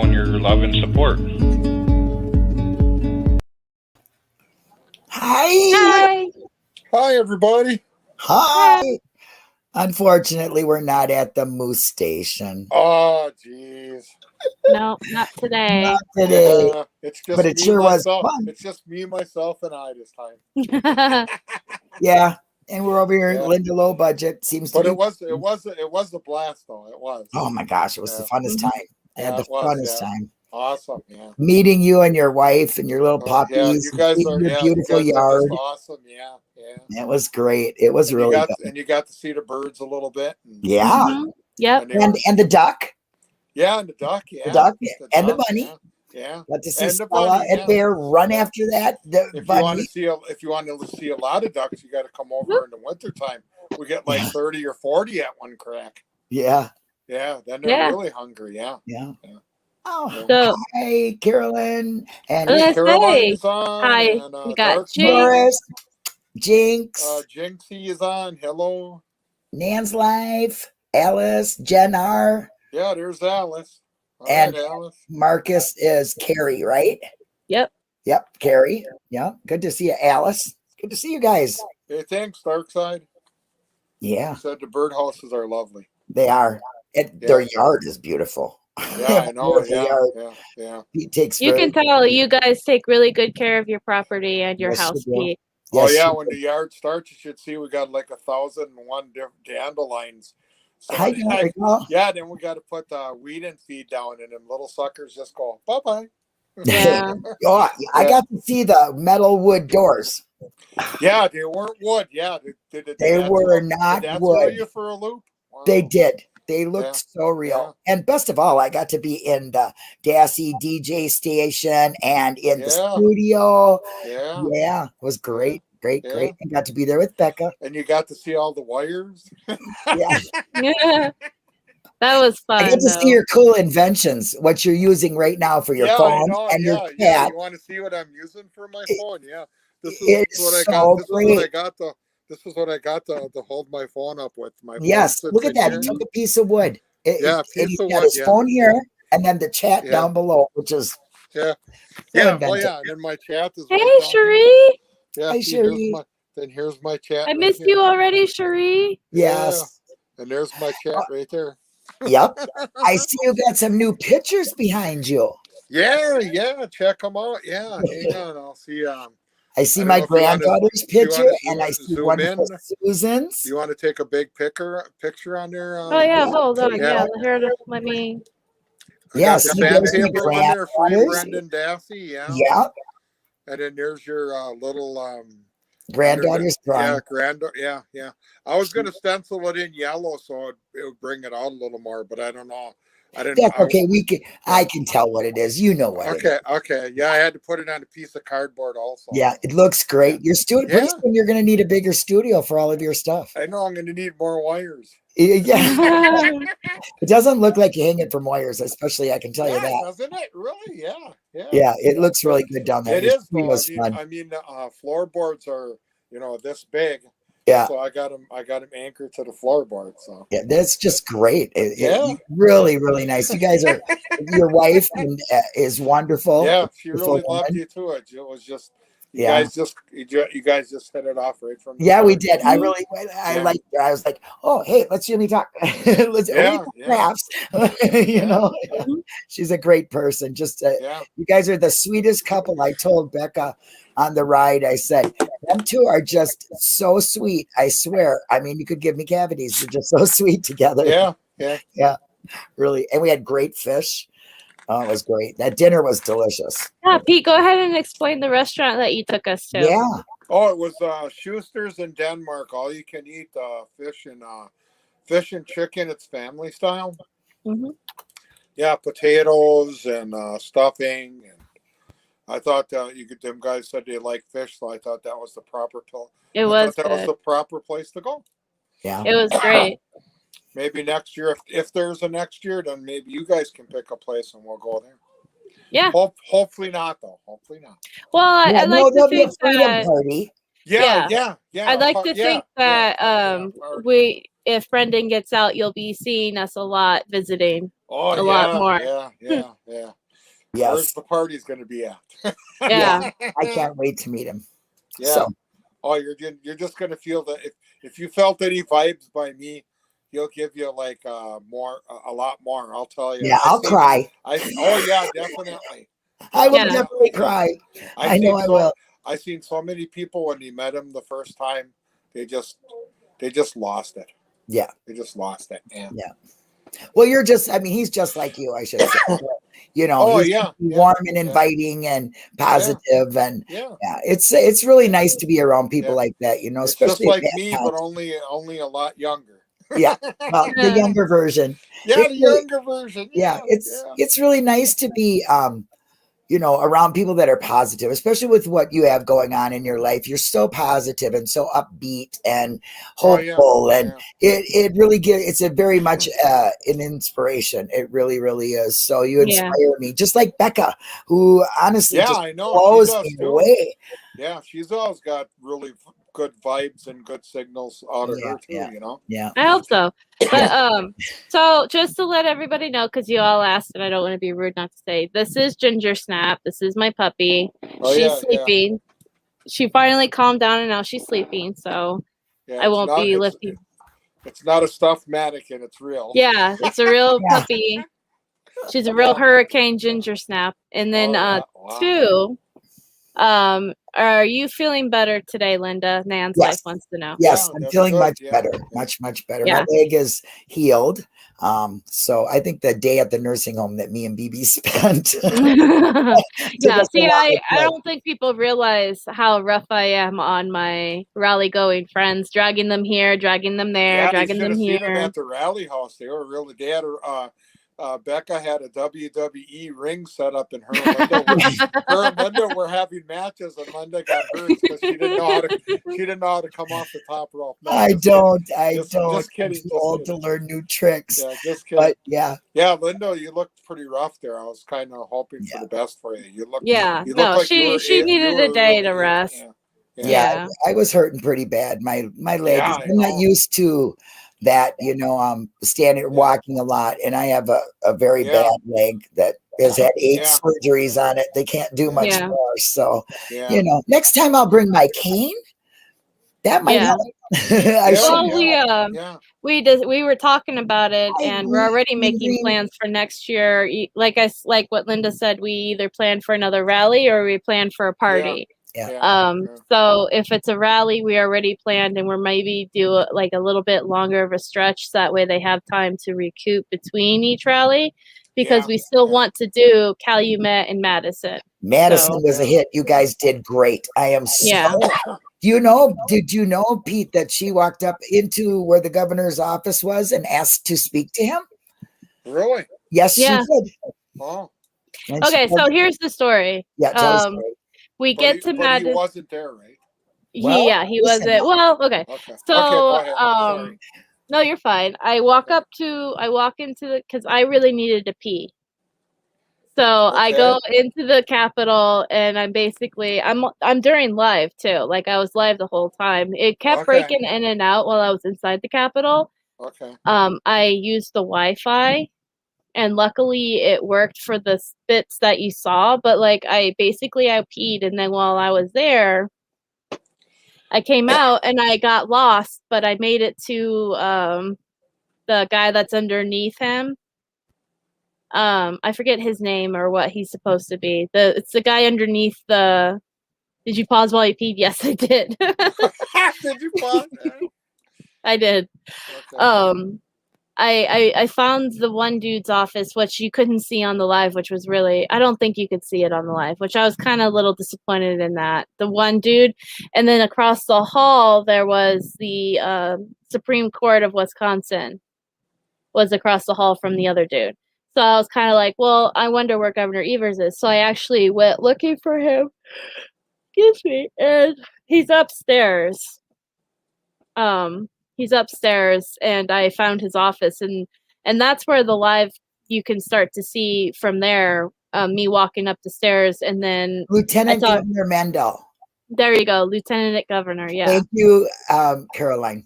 showing your love and support. Hi. Hi, everybody. Hi. Unfortunately, we're not at the Moose Station. Oh, jeez. No, not today. Not today. It's just But it me, sure was myself. fun. It's just me, myself, and I this time. Yeah. And we're over here Yeah. at Linda Low Budget. Seems to But be. it was a blast, though. It was. Oh my gosh, it was the funnest time. I had Yeah, the it was, funnest yeah. time. Awesome, yeah. Meeting you and your wife and your little puppies. Yeah, you guys seeing are your beautiful you guys are yard. just awesome, yeah. It was great. It was really good. And you got to see the birds a little bit. Yeah. Mm-hmm. Yep. And the duck. Yeah, and the duck, yeah. The duck and the duck, bunny. Yeah. Got to see And the Stella bunny, and Bear run after that. The If bunny. you want to see a lot of ducks, you got to come over in the wintertime. We get like 30 or 40 at one crack. Yeah. Yeah, then they're really hungry. Yeah. Oh, So, hi, Carolyn. And Caroline is on. Hi. And, We got Dark Jinx. Morris, Jinx, Jinxie is on. Hello. Nan's Life, Alice, Jen R. Yeah, there's Alice. All And right, Alice. Marcus is Carrie, right? Yep. Yep, Carrie. Yeah, good to see you, Alice. Good to see you guys. Hey, thanks, Darkside. Yeah, You said the birdhouses are lovely. they are. Their yard is beautiful. Yeah, I know. Beautiful yard. Yeah. He takes. You can tell you guys take really good care of your property and your Yes, house, you do. Pete. Oh Yes, yeah, you when the yard starts, you should see we got like 1,001 different dandelions. So Hi, Michael. yeah, then we got to put weed and feed down, and them little suckers just go bye bye. Yeah. Oh, I got to see the metal wood doors. Yeah, they weren't wood. Yeah, They were not did that wood. throw you for a loop? Wow. They did. They looked so real. And best of all, I got to be in the Dassey DJ station and in the studio. Yeah. It was great. Great. I got to be there with Becca. And you got to see all the wires. Yeah. That was fun. I got to see your cool inventions, what you're using right now for your phone and your cat. Yeah. You want to see what I'm using for my phone? Yeah. This is what I got. This is what I got to hold my phone up with. My phone look at that. He took a piece of wood. Piece of wood. Got his phone here, and then the chat down below, which is And then my chat is. Hey, Cherie. Yeah, hi, Cherie. Here's my chat. I missed you already, Cherie. Yes. Yeah. And there's my chat right there. Yep. I see you got some new pictures behind you. Yeah. Check them out. Yeah. Hang on. I'll see. I see my granddaughter's picture, and I see wonderful Susan's. You want to take a big picture on there? Oh yeah, hold on. Yeah, here, let me. Yes, sandpaper on there for you, Brendan Dassey. Yeah. And then there's your little granddaughter's drawing. Yeah. I was gonna stencil it in yellow so it would bring it out a little more, but I don't know. That's okay. I can tell what it is. You know what it is. Okay. Yeah, I had to put it on a piece of cardboard also. Yeah, it looks great. Your studio, pretty soon you're going to need a bigger studio for all of your stuff. I know I'm going to need more wires. Yeah. It doesn't look like you hang it from wires, especially I can tell you that. Doesn't it? Really? Yeah. Yeah, it looks really good down there. It is. I mean, floorboards are, this big. Yeah. So I got them anchored to the floorboard. So yeah, that's just great. Really, really nice. You guys are. Your wife is wonderful. Yeah, she really loved you too. It was just. You guys just hit it off right from. Yeah, we did. I liked her. I was like, oh, hey, let's really talk. Let's crafts. She's a great person. Just you guys are the sweetest couple. I told Becca on the ride, I said, them two are just so sweet. I swear. I mean, you could give me cavities. They're just so sweet together. Yeah. Really. And we had great fish. Oh, it was great. That dinner was delicious. Yeah, Pete, go ahead and explain the restaurant that you took us to. Yeah. Oh, it was Schuster's in Denmark. All you can eat fish and chicken. It's family style. Mm-hmm. Yeah, potatoes and stuffing. And I thought them guys said they like fish, so I thought that was the proper pill. It was the proper place to go. Yeah, it was great. Maybe next year, if there's a next year, then maybe you guys can pick a place and we'll go there. Yeah. Hopefully not, though. Hopefully not. Well, I like to think that. Party. Yeah. I'd like to think that if Brendan gets out, you'll be seeing us a lot visiting. Oh, a lot more. Yeah. Yes. Where's the party's going to be at? Yeah. I can't wait to meet him. Yeah. So, oh, you're just going to feel that if you felt any vibes by me, he'll give you like a lot more. I'll tell you. yeah, I'll cry. Oh yeah, definitely. I will Yeah. definitely cry. I know I will. I've seen so many people when he met him the first time, they just lost it. Yeah. They just lost it. Yeah. Well, he's just like you, I should say. You know, he's warm and inviting and positive, and it's really nice to be around people like that, you know, it's especially just like me, but only a lot younger. Yeah. Well, the younger version. Yeah, the younger version. Yeah, it's really nice to be you know, around people that are positive, especially with what you have going on in your life. You're so positive and so upbeat and hopeful, and it really it's a very much an inspiration. It really, really is. So you inspire me, just like Becca, who honestly I know blows me away. Yeah, she's always got really good vibes and good signals out of her too. You know. Yeah, I hope so. But so just to let everybody know, because you all asked, and I don't want to be rude not to say, this is Ginger Snap. This is my puppy. She's sleeping. She finally calmed down, and now she's sleeping. So I won't be lifting. It's not a stuffed mannequin. It's real. Yeah, it's a real puppy. She's a real hurricane Ginger Snap. And then two. Are you feeling better today, Linda? Nan's wife wants to know. Yes, I'm feeling much better. Much better. My leg is healed. So I think the day at the nursing home that me and BB spent. See, I don't think people realize how rough I am on my rally going friends, dragging them here, dragging them there, dragging them here. Seen them at the rally house. They were really, they had Becca had a WWE ring set up, and her and Linda were having matches, and Linda got hurt because she didn't know how to come off the top rope. No, I don't. Just kidding. I'm too old to learn new tricks. Yeah, just kidding. But yeah, Linda, you looked pretty rough there. I was kind of hoping for the best for you. You look. Like she needed a day to rest. Yeah, I was hurting pretty bad. My leg. I'm not used to that, you know, standing walking a lot, and I have a very bad leg that has had 8 surgeries on it. They can't do much more. So, you know, next time I'll bring my cane. That might help. We were talking about it, and we're already making plans for next year. Like what Linda said, we either plan for another rally or we plan for a party. So if it's a rally, we already planned, and we're maybe do like a little bit longer of a stretch, so that way they have time to recoup between each rally, because we still want to do Calumet and Madison. Madison was a hit. You guys did great. I am so did you know, Pete, that she walked up into where the governor's office was and asked to speak to him? Really? Yes, she did. Oh. Okay, so here's the story. We get to Madison. He wasn't there, right? Well, he wasn't. Well, okay. So, no, you're fine. I walk into because I really needed to pee. So I go into the Capitol, and I'm during live too. Like, I was live the whole time. It kept breaking in and out while I was inside the Capitol. I used the Wi-Fi, and luckily it worked for the bits that you saw. But like, I peed, and then while I was there, I came out and I got lost, but I made it to the guy that's underneath him. I forget his name or what he's supposed to be. It's the guy underneath the. Did you pause while you peed? Yes, I did. Did you pause? I did. I found the one dude's office, which you couldn't see on the live, which was really, I don't think you could see it on the live, which I was kind of a little disappointed in that. The one dude, and then across the hall, there was the Supreme Court of Wisconsin was across the hall from the other dude. So I was kind of like, well, I wonder where Governor Evers is. So I actually went looking for him. Excuse me. And he's upstairs. He's upstairs, and I found his office, and that's where the live you can start to see from there. Me walking up the stairs, and then Lieutenant Governor Mandel. There you go, Lieutenant Governor. Yeah. Thank you, Caroline.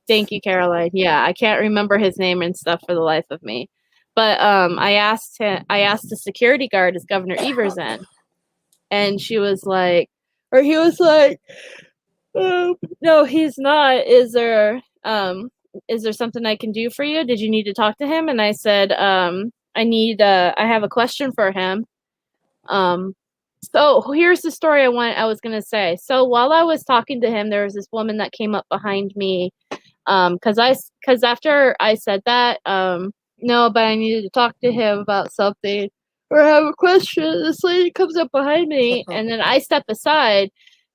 Thank you, Caroline. Yeah, I can't remember his name and stuff for the life of me, But I asked the security guard, is Governor Evers in? And he was like, no, he's not. Is there something I can do for you? Did you need to talk to him? And I said, I have a question for him. So here's the story I was gonna say. So while I was talking to him, there was this woman that came up behind me. Because after I said that, no, but I needed to talk to him about something, or I have a question. This lady comes up behind me, and then I step aside,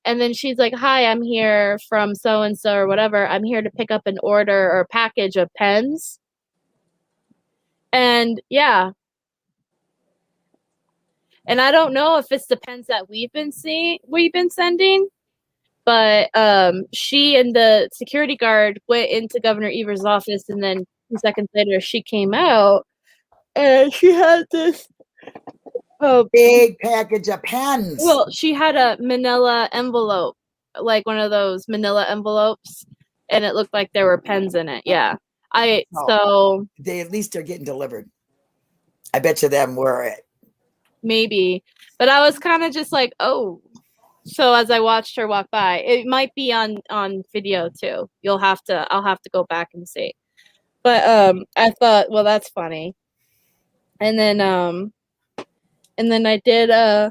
and then she's like, "Hi, I'm here from so and so or whatever. I'm here to pick up an order or package of pens." And yeah. And I don't know if it's the pens that we've been sending, but she and the security guard went into Governor Evers' office, and then 2 seconds later she came out, and she had this big package of pens. Well, she had a manila envelope, like one of those manila envelopes, and it looked like there were pens in it. Yeah. So they at least are getting delivered. I bet you them were it. Maybe, but I was kind of just like, oh. So as I watched her walk by, it might be on video too. I'll have to go back and see. But I thought, well, that's funny. And then I did yeah.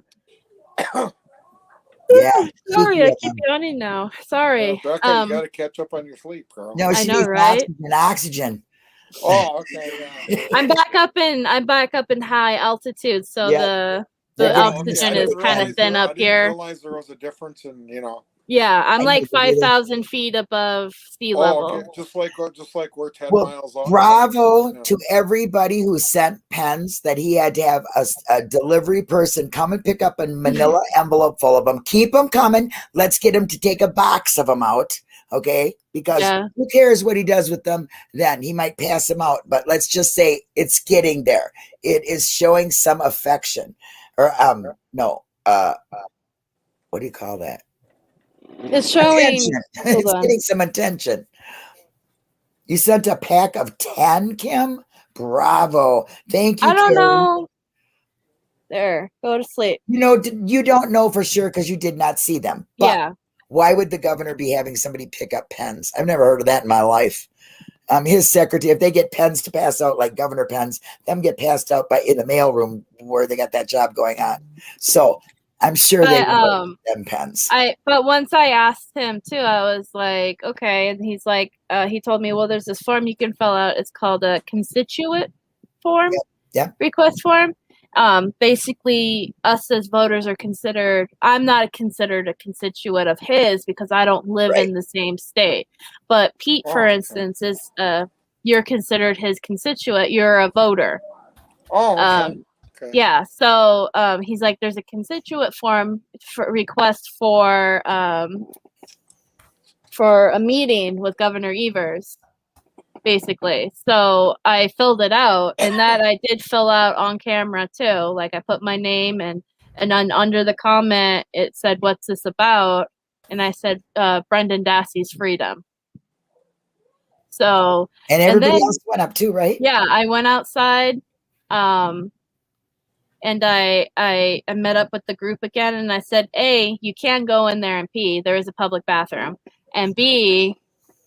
Sorry, I keep yawning now. Sorry. Becca, you got to catch up on your sleep, girl. No, she needs right? Oxygen. Oh, okay. Yeah. I'm back up in high altitude, so the oxygen is kind of thin up here. I didn't realize there was a difference in, Yeah, I'm like 5,000 feet above sea level. Okay. Just like we're 10 miles off. Bravo to everybody who sent pens that he had to have a delivery person come and pick up a manila envelope full of them. Keep them coming. Let's get him to take a box of them out. Okay, because who cares what he does with them? Then he might pass them out, but let's just say it's getting there. It is showing some affection, or what do you call that? It's showing. It's getting some attention. You sent a pack of 10, Kim. Bravo! Thank you. I don't know. There, go to sleep. You don't know for sure because you did not see them. But yeah. Why would the governor be having somebody pick up pens? I've never heard of that in my life. His secretary, if they get pens to pass out like governor pens, them get passed out in the mailroom where they got that job going on. So I'm sure they them pens. But once I asked him too, I was like, okay, and he's like, he told me, well, there's this form you can fill out. It's called a constituent form, request form. Basically, us as voters are considered. I'm not considered a constituent of his because I don't live in the same state. But Pete, for instance, is you're considered his constituent. You're a voter. Oh, okay. Yeah. So he's like, there's a constituent form for request for a meeting with Governor Evers. Basically. So I filled it out, and that I did fill out on camera too. Like I put my name and then under the comment it said, what's this about? And I said, Brendan Dassey's freedom. So and everybody else went up too, right? Yeah, I went outside and I met up with the group again, and I said, A, you can go in there and pee. There is a public bathroom. And B,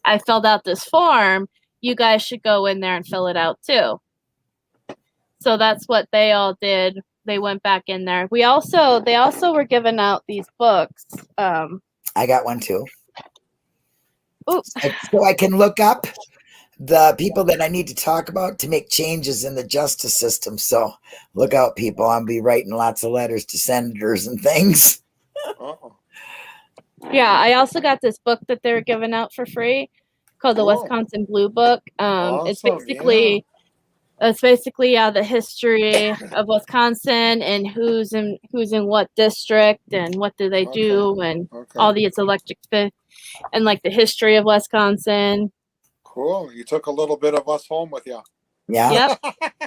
I filled out this form. You guys should go in there and fill it out too. So that's what they all did. They went back in there. They also were giving out these books. I got one too. Oops. So I can look up the people that I need to talk about to make changes in the justice system. So look out, people. I'll be writing lots of letters to senators and things. Yeah, I also got this book that they were giving out for free called the Wisconsin Blue Book. It's basically the history of Wisconsin and who's in what district and what do they do and all the electric and like the history of Wisconsin. Cool. You took a little bit of us home with you. Yeah. Yep.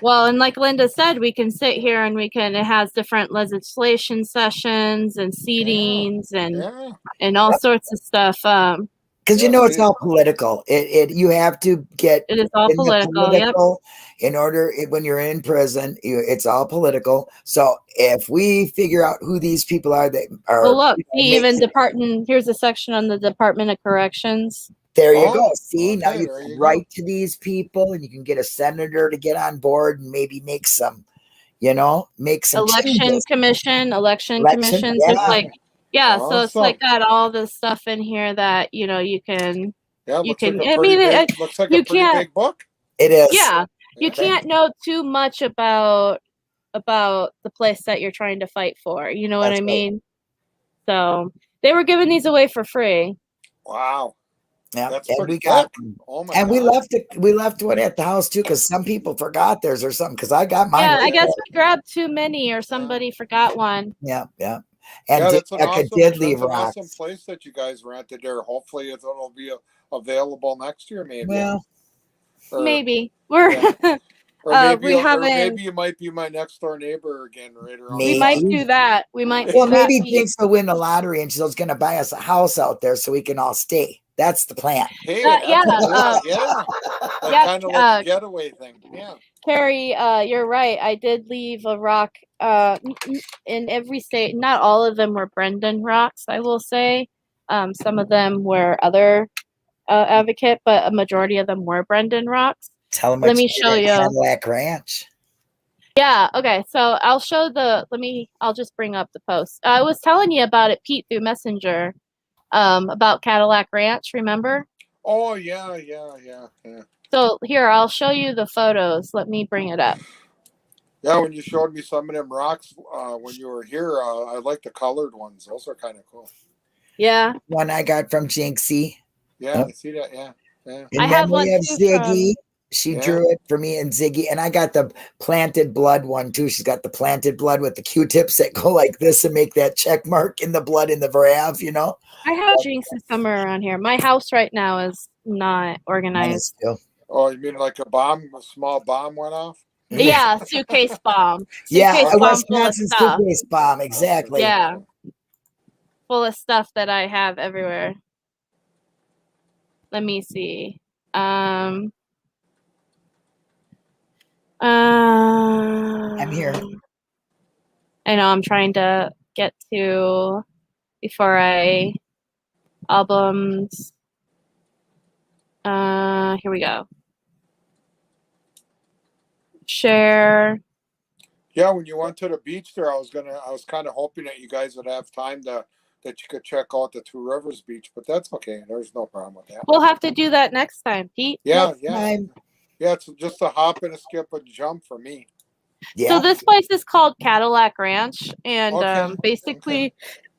Well, and like Linda said, we can sit here and it has different legislation sessions and seatings and all sorts of stuff. Because it's all political. You have to get it is all political. In order when you're in prison, it's all political. So if we figure out who these people are, that are look, even here's a section on the Department of Corrections. There you go. See, now you can write to these people, and you can get a senator to get on board and maybe make some election changes. commissions. Yeah. So it's like got all this stuff in here that you can. Yeah, looks like a pretty big book. It is. Yeah, you can't know too much about the place that you're trying to fight for. You know what I mean? So they were giving these away for free. Wow. Yeah, that's and pretty we got good. Oh my and God. we left one at the house too, because some people forgot theirs or something. Because I got mine. Yeah, I guess we grabbed too many, or somebody forgot one. Yeah. And that's an awesome place that you guys rented there. Hopefully it'll be available next year, maybe. Well, maybe we're maybe you might be my next door neighbor again right around. We might do that. Maybe Jinx will win the lottery and she's going to buy us a house out there so we can all stay. That's the plan. Hey, kind of like a getaway thing. Yeah. Carrie, you're right. I did leave a rock in every state. Not all of them were Brendan rocks, I will say. Some of them were other advocate, but a majority of them were Brendan rocks. Let me show you. Cadillac Ranch. Yeah, okay. So I'll show I'll just bring up the post. I was telling you about it, Pete, through Messenger. About Cadillac Ranch, remember? Oh, yeah. So here, I'll show you the photos. Let me bring it up. Yeah, when you showed me some of them rocks when you were here, I like the colored ones. Those are kind of cool. Yeah. One I got from Jinxie. Yeah, I see that. Yeah. And I have one too Ziggy. She drew it for me and Ziggy. And I got the planted blood one too. She's got the planted blood with the Q-tips that go like this and make that check mark in the blood in the Vrav, I have Jinxes somewhere around here. My house right now is not organized. Oh, you mean like a small bomb went off? Yeah, suitcase bomb. A Wisconsin suitcase bomb, exactly. Yeah. Full of stuff that I have everywhere. Let me see. I'm here. I know I'm trying to get to before albums. Here we go. Share. Yeah, when you went to the beach there, I was kind of hoping that you guys would have time that you could check out the Two Rivers Beach, but that's okay. There's no problem with that. We'll have to do that next time, Pete. Yeah. Yeah, it's just a hop and a skip and jump for me. Yeah. So this place is called Cadillac Ranch, and basically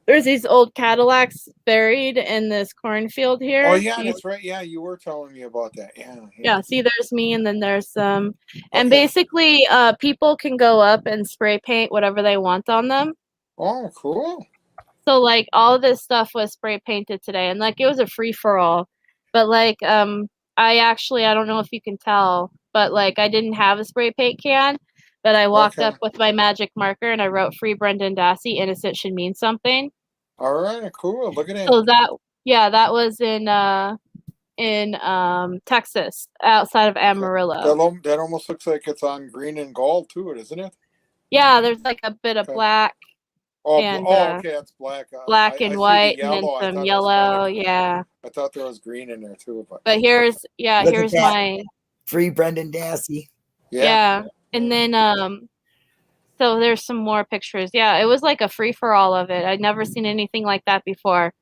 there's these old Cadillacs buried in this cornfield here. Oh yeah, that's right. Yeah, you were telling me about that. Yeah. See, there's me, and then there's and basically people can go up and spray paint whatever they want on them. Oh, cool. So like all of this stuff was spray painted today, and like it was a free for all. But like I don't know if you can tell, but like I didn't have a spray paint can, but I walked up with my magic marker and I wrote "Free Brendan Dassey. Innocent should mean something." All right, cool. Look at it. So that was in Texas, outside of Amarillo. That almost looks like it's on green and gold too, isn't it? Yeah, there's like a bit of black. Okay, it's black. Black and white, and then some yellow. Yeah. I thought there was green in there too, but here's my Free Brendan Dassey. Yeah, and then so there's some more pictures. Yeah, it was like a free for all of it. I'd never seen anything like that before.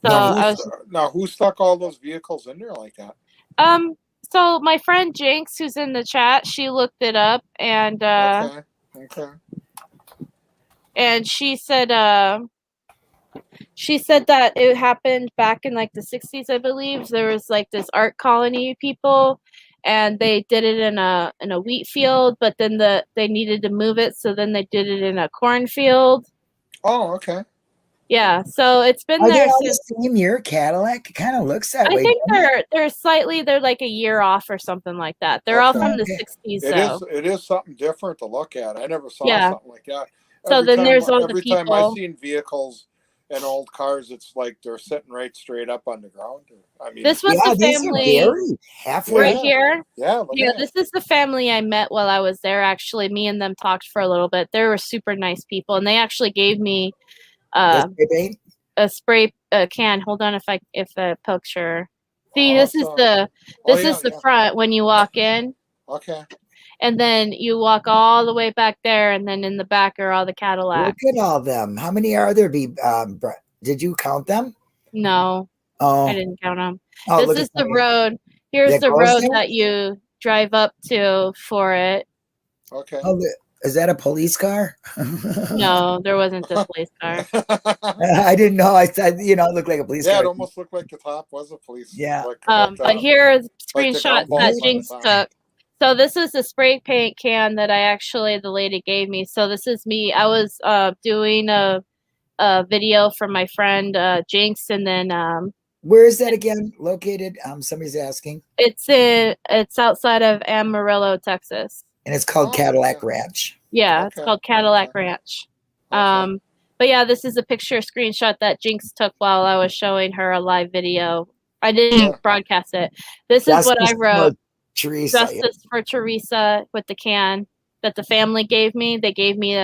So now who stuck all those vehicles in there like that? So my friend Jinx, who's in the chat, she looked it up and okay. And she said that it happened back in like the 60s, I believe. There was like this art colony people, and they did it in a wheat field, but then they needed to move it, so then they did it in a cornfield. Oh, okay. Yeah, so it's been there since the same year. Cadillac, it kind of looks that way. I think they're like a year off or something like that. They're all from the 60s. It is something different to look at. I never saw something like that. So then there's all the people. Every time I've seen vehicles and old cars, it's like they're sitting right straight up on the ground. I mean, this was the family halfway right here. Yeah, this is the family I met while I was there. Actually, me and them talked for a little bit. They were super nice people, and they actually gave me a spray can. Hold on, if a picture. See, this is the front when you walk in. Okay. And then you walk all the way back there, and then in the back are all the Cadillacs. Look at all them. How many are there? Did you count them? No. Oh, I didn't count them. Oh, this is the road. Here's the road that you drive up to for it. Okay. Oh, is that a police car? No, there wasn't a police car. I didn't know. I said, it looked like a police car. Yeah, it almost looked like the top was a police. Yeah. But here are screenshots that Jinx took. So this is the spray paint can that the lady gave me. So this is me. I was doing a video for my friend Jinx, and then where is that again located? Somebody's asking. It's outside of Amarillo, Texas. And it's called Cadillac Ranch. Yeah, it's called Cadillac Ranch. But yeah, this is a screenshot that Jinx took while I was showing her a live video. I didn't broadcast it. This is what I wrote. Teresa, Justice for Teresa with the can that the family gave me. They gave me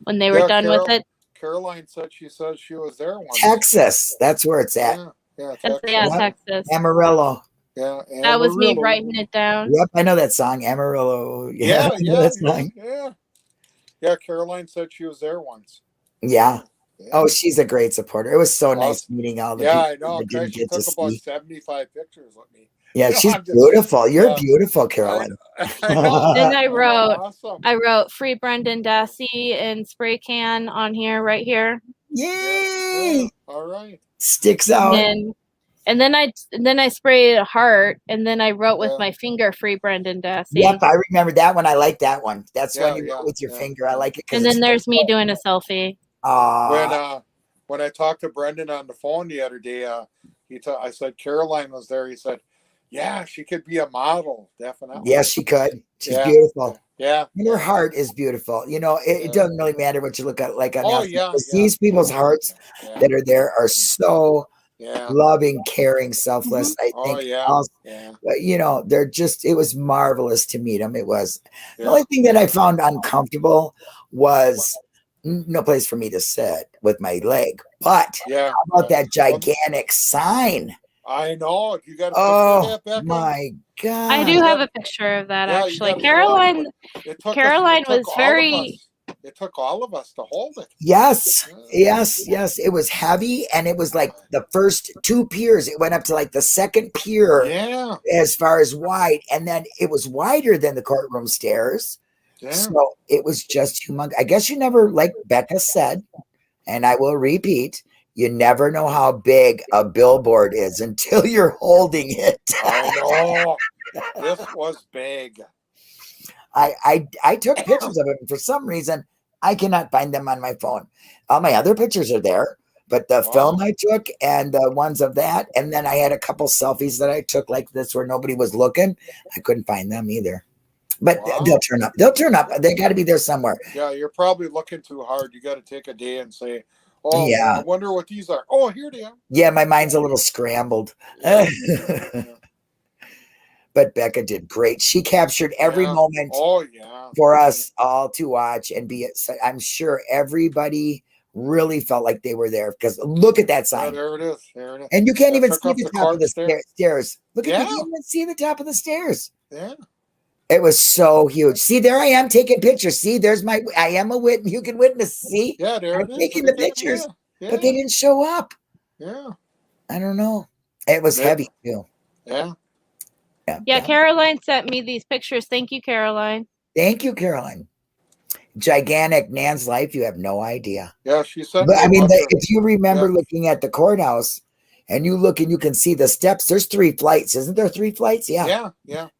when they were done with it. Caroline said she was there once. Texas. That's where it's at. Yeah, Texas. Amarillo. Yeah, that was me writing it down. Yep, I know that song, Amarillo. Yeah. Caroline said she was there once. Yeah. Oh, she's a great supporter. It was so nice meeting all the people. I know. She took about 75 pictures with me. Yeah, she's beautiful. You're beautiful, Caroline. Then I wrote "Free Brendan Dassey" in spray can on here, right here. Yay! All right. Sticks out. And then I sprayed a heart, and then I wrote with my finger "Free Brendan Dassey." Yep, I remember that one. I like that one. That's when you wrote with your finger. I like it. And then there's me doing a selfie. When I talked to Brendan on the phone the other day, I said Caroline was there. He said, "Yeah, she could be a model, definitely." Yes, she could. She's beautiful. Yeah, and her heart is beautiful. It doesn't really matter what you look at like on these people's hearts that are there are so loving, caring, selfless. I think they're just, it was marvelous to meet them. It was the only thing that I found uncomfortable was no place for me to sit with my leg. But how about that gigantic sign? I know. You got that my God. I do have a picture of that actually. Caroline was very. It took all of us to hold it. Yes. It was heavy, and it was like the first 2 piers. It went up to like the second pier. Yeah. As far as wide, and then it was wider than the courtroom stairs. Yeah. So it was just humongous. I guess you never, like Becca said, and I will repeat, you never know how big a billboard is until you're holding it. I know. This was big. I took pictures of it, and for some reason, I cannot find them on my phone. All my other pictures are there, but the film I took and the ones of that, and then I had a couple selfies that I took like this where nobody was looking. I couldn't find them either. But they'll turn up. They got to be there somewhere. Yeah, you're probably looking too hard. You got to take a day and say, "Oh, yeah. I wonder what these are." Oh, here they are. Yeah, my mind's a little scrambled. But Becca did great. She captured every moment for us all to watch and be. I'm sure everybody really felt like they were there because look at that sign. There it is. And you can't even see the top of the stairs. Look at you can't even see the top of the stairs. Yeah. It was so huge. See, there I am taking pictures. See, I am a witness. You can witness. See, I'm taking the pictures, but they didn't show up. Yeah. I don't know. It was heavy too. Yeah. Caroline sent me these pictures. Thank you, Caroline. Thank you, Caroline. Gigantic Nan's life. You have no idea. Yeah, she said. But I mean, if you remember looking at the courthouse and you look and you can see the steps, there's 3 flights. Isn't there 3 flights? Yeah.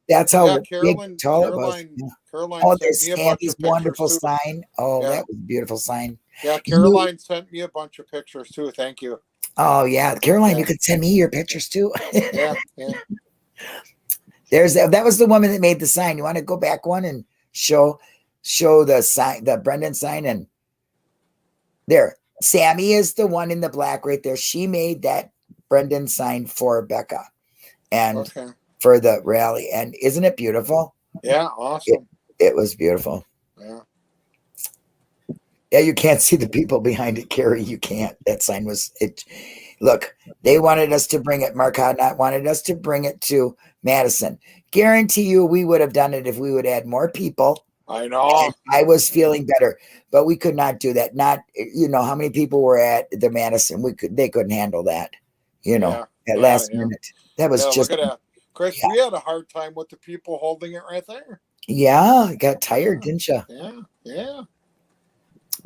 That's how big, tall it was. Caroline there's Sandy's wonderful sign. Oh, that was a beautiful sign. Yeah, Caroline sent me a bunch of pictures too. Thank you. Oh, yeah. Caroline, you could send me your pictures too. Yeah. That was the woman that made the sign. You want to go back one and show the sign, the Brendan sign, and there. Sammy is the one in the black right there. She made that Brendan sign for Becca and for the rally. And isn't it beautiful? Yeah, awesome. It was beautiful. Yeah. Yeah, you can't see the people behind it, Carrie. You can't. That sign was it. Look, they wanted us to bring it. Mark Hodnott wanted us to bring it to Madison. Guarantee you we would have done it if we would add more people. I know. I was feeling better, but we could not do that. Not, how many people were at the Madison? They couldn't handle that, at last minute. That was just. Look at that. Chris, we had a hard time with the people holding it right there. Yeah, got tired, didn't you? Yeah.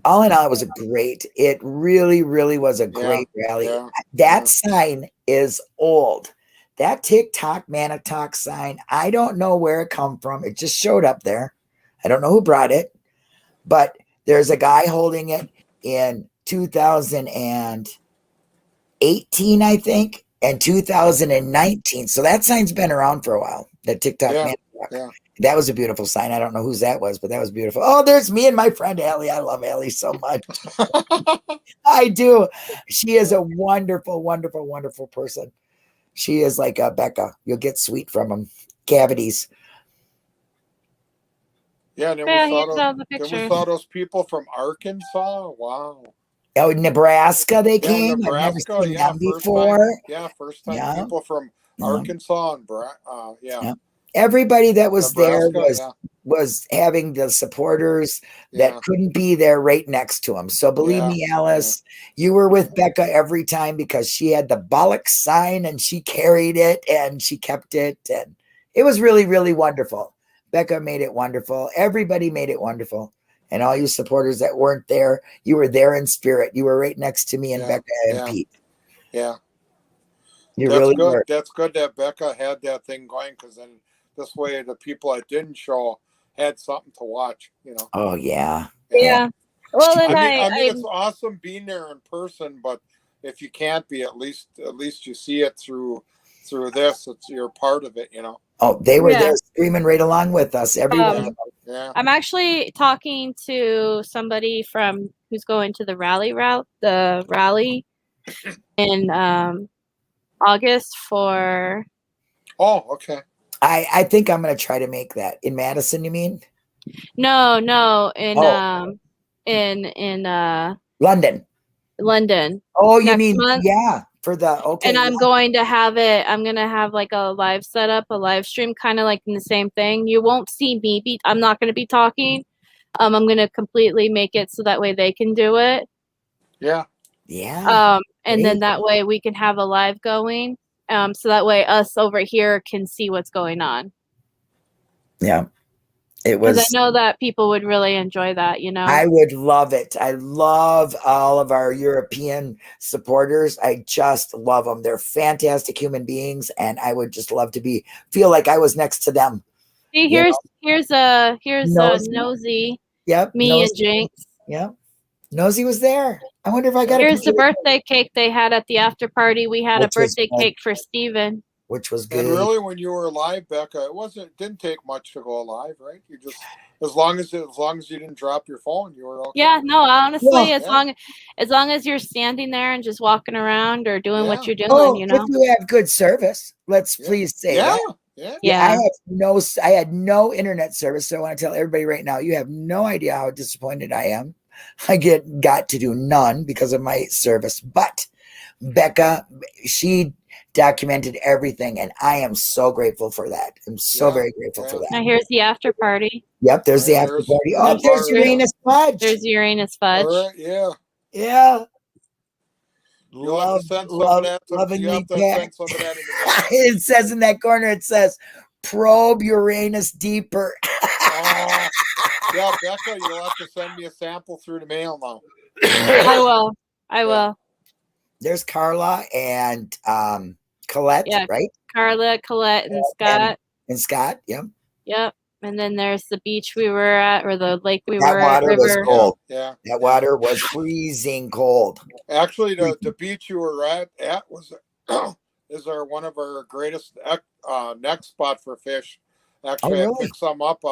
All in all, it really, really was a great rally. Yeah, that sign is old. That TikTok Manitok sign, I don't know where it come from. It just showed up there. I don't know who brought it, but there's a guy holding it in 2018, I think, and 2019. So that sign's been around for a while, the TikTok Manitok. Yeah. That was a beautiful sign. I don't know whose that was, but that was beautiful. Oh, there's me and my friend Allie. I love Allie so much. I do. She is a wonderful, wonderful, wonderful person. She is like a Becca. You'll get sweet from them. Cavities. Yeah, and then we saw those people from Arkansas. Wow. Oh, Nebraska they came. Nebraska, I've never seen them before. First time people from Arkansas and everybody that was Nebraska, there was having the supporters that couldn't be there right next to him. So believe me, Alice, you were with Becca every time because she had the Bollock sign and she carried it and she kept it. And it was really, really wonderful. Becca made it wonderful. Everybody made it wonderful. And all you supporters that weren't there, you were there in spirit. You were right next to me and Becca and Pete. Yeah. You really good. were. That's good that Becca had that thing going because then this way the people that didn't show had something to watch, Oh, yeah. Yeah. Well, then I mean it's awesome being there in person, but if you can't be, at least you see it through this. You're part of it, Oh, they were there screaming right along with us. Everybody. I'm actually talking to somebody who's going to the rally in August for. Oh, okay. I think I'm going to try to make that in Madison. You mean? No, in London. London. Oh, you mean month. For the And I'm going to have like a live setup, a live stream, kind of like in the same thing. You won't see me I'm not going to be talking. I'm going to completely make it so that way they can do it. Yeah. And then that way we can have a live going. So that way us over here can see what's going on. Yeah. It was. Because I know that people would really enjoy that, I would love it. I love all of our European supporters. I just love them. They're fantastic human beings, and I would just love to feel like I was next to them. See, here's Nosy. Yep. Me Nosy. And Jinx. Yep. Nosy was there. I wonder if I got. Here's the birthday cake they had at the after party. We had a birthday cake for Steven. Which was good. And really, when you were live, Becca, it didn't take much to go live, right? You just as long as you didn't drop your phone, you were okay. Yeah, no, honestly, as long as you're standing there and just walking around or doing what you're doing, If you have good service, let's please say that. Yeah. I had no internet service, so I want to tell everybody right now, you have no idea how disappointed I am. I got to do none because of my service, but Becca, she documented everything, and I am so grateful for that. I'm so very grateful for that. Now here's the after party. Yep, there's the after party. Oh, there's Uranus Fudge. There's Uranus Fudge. Right, yeah. Love it says in that corner, it says, probe Uranus deeper. Yeah, Becca, you'll have to send me a sample through the mail now. I will. There's Carla and Colette, right? Carla, Colette, and Scott. And Scott, yep. And then there's the beach we were at, or the lake we were at. That water was cold. Yeah. That water was freezing cold. Actually, the beach you were at was one of our greatest next spot for fish. Actually, I picked some up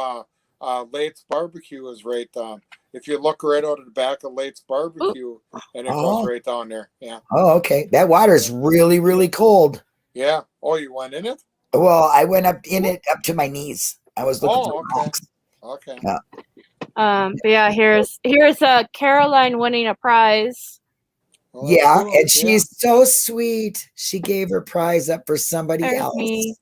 Late's Barbecue is right down. If you look right out of the back of Late's Barbecue, and it goes right down there. Yeah. Oh, okay. That water's really, really cold. Yeah. Oh, you went in it? Well, I went up in it up to my knees. I was looking for rocks. Okay. Yeah. But yeah, here's Caroline winning a prize. Oh, yeah, cool. and she's so sweet. She gave her prize up for somebody else. Me.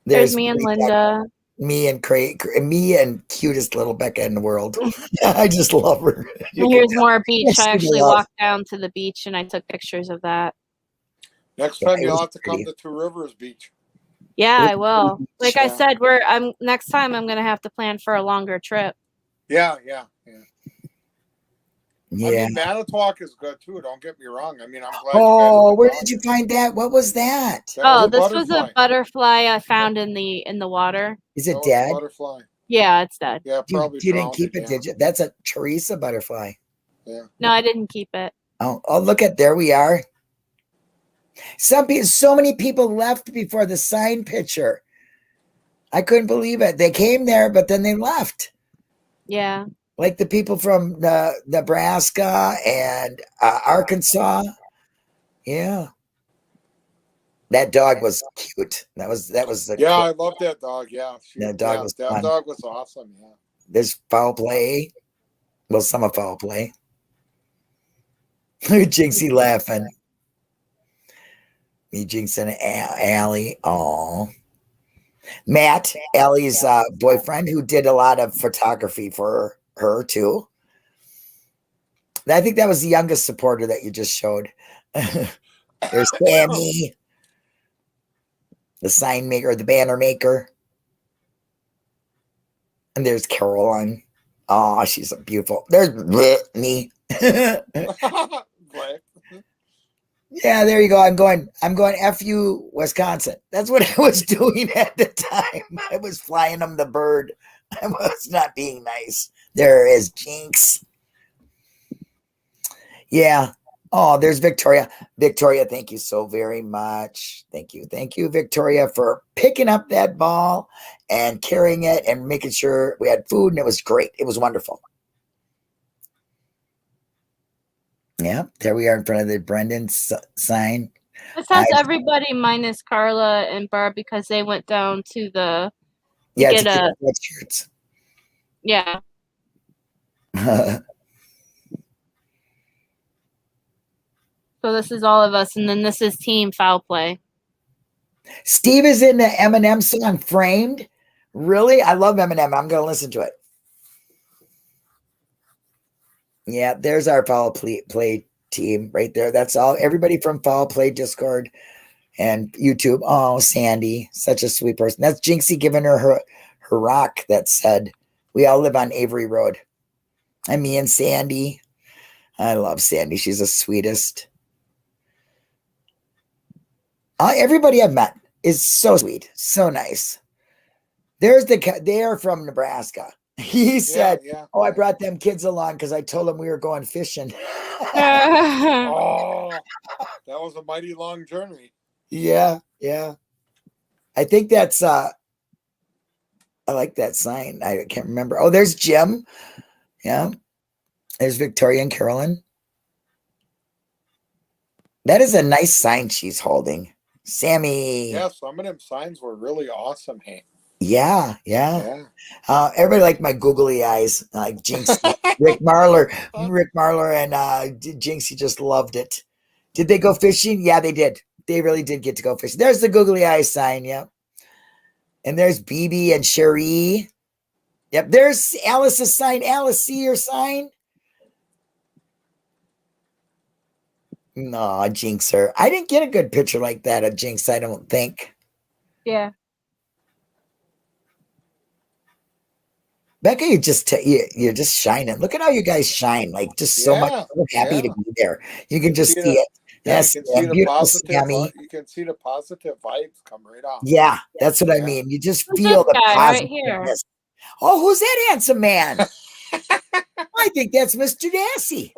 There's me and Linda. Me and Craig, me and cutest little Becca in the world. I just love her. Here's more beach. I actually walked down to the beach and I took pictures of that. Next time you'll have to come to Two Rivers Beach. Yeah, I will. Like I said, next time I'm gonna have to plan for a longer trip. Yeah. I mean, Manitowoc is good too. Don't get me wrong. I mean, I'm glad. Oh, where did you find that? What was that? This was a butterfly I found in the water. Is it dead? Butterfly. Yeah, it's dead. Yeah, probably. You didn't keep it, did you? That's a Teresa butterfly. Yeah. No, I didn't keep it. Oh, look at there we are. So many people left before the sign picture. I couldn't believe it. They came there, but then they left. Yeah. Like the people from Nebraska and Arkansas. Yeah. That dog was cute. That was I love that dog. Yeah. That dog was fun. That dog was awesome. Yeah. There's foul play. Well, some of foul play. Look at Jinxie laughing. Me, Jinx, and Allie. Oh. Matt, Allie's boyfriend, who did a lot of photography for her too. I think that was the youngest supporter that you just showed. There's Sammy, the sign maker, the banner maker. And there's Caroline. Oh, she's so beautiful. There's me. Yeah, there you go. I'm going FU Wisconsin. That's what I was doing at the time. I was flying them the bird. I was not being nice. There is Jinx. Yeah. Oh, there's Victoria. Victoria, thank you so very much. Thank you. Thank you, Victoria, for picking up that ball and carrying it and making sure we had food, and it was great. It was wonderful. Yeah, there we are in front of the Brendan sign. This has everybody minus Carla and Barb because they went down to the get shirts. Yeah. So this is all of us, and then this is Team Foul Play. Steve is in the Eminem song "Framed." Really, I love Eminem. I'm going to listen to it. Yeah, there's our Foul Play team right there. That's all. Everybody from Foul Play Discord and YouTube. Oh, Sandy, such a sweet person. That's Jinxie giving her rock that said, "We all live on Avery Road." And me and Sandy. I love Sandy. She's the sweetest. Everybody I've met is so sweet, so nice. They are from Nebraska. He said, "Oh, I brought them kids along because I told them we were going fishing." Oh, that was a mighty long journey. Yeah. I think that's I like that sign. I can't remember. Oh, there's Jim. Yeah. There's Victoria and Carolyn. That is a nice sign she's holding. Sammy. Yeah, some of them signs were really awesome, hey. Yeah. Everybody liked my googly eyes, like Jinx, Rick Marler and Jinxie just loved it. Did they go fishing? Yeah, they did. They really did get to go fishing. There's the googly eyes sign. Yep. And there's BB and Cherie. Yep. There's Alice's sign. Alice, see your sign? No, Jinxer. I didn't get a good picture like that of Jinx, I don't think. Yeah. Becca, you're just shining. Look at how you guys shine. Like, just so much. So happy to be there. You can just see it. Yes, you can see the positive vibes come right off. Yeah, that's what I mean. You just feel the positiveness. Oh, who's that handsome man? I think that's Mr. Dassey.